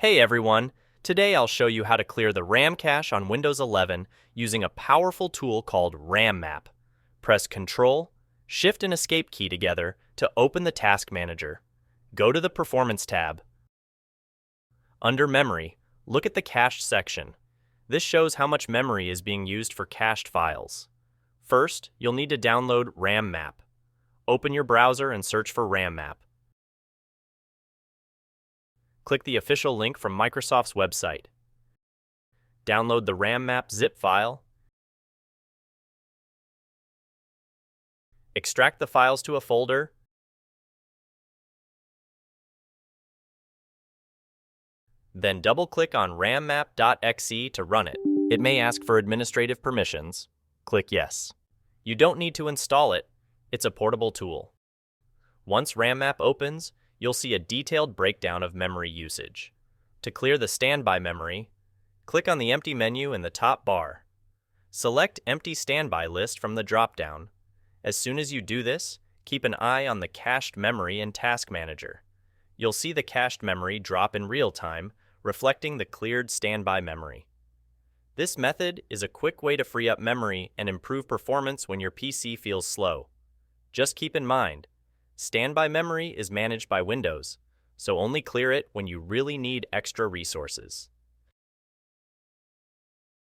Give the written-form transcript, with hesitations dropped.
Hey everyone! Today I'll show you how to clear the RAM cache on Windows 11 using a powerful tool called RAM Map. Press Ctrl, Shift and Escape key together to open the Task Manager. Go to the Performance tab. Under Memory, look at the Cached section. This shows how much memory is being used for cached files. First, you'll need to download RAM Map. Open your browser and search for RAM Map. Click the official link from Microsoft's website. Download the RAM Map zip file. Extract the files to a folder. Then double-click on rammap.exe to run it. It may ask for administrative permissions. Click Yes. You don't need to install it. It's a portable tool. Once RAM Map opens, you'll see a detailed breakdown of memory usage. To clear the standby memory, click on the empty menu in the top bar. Select Empty Standby List from the drop-down. As soon as you do this, keep an eye on the cached memory in Task Manager. You'll see the cached memory drop in real time, reflecting the cleared standby memory. This method is a quick way to free up memory and improve performance when your PC feels slow. Just keep in mind, standby memory is managed by Windows, so only clear it when you really need extra resources.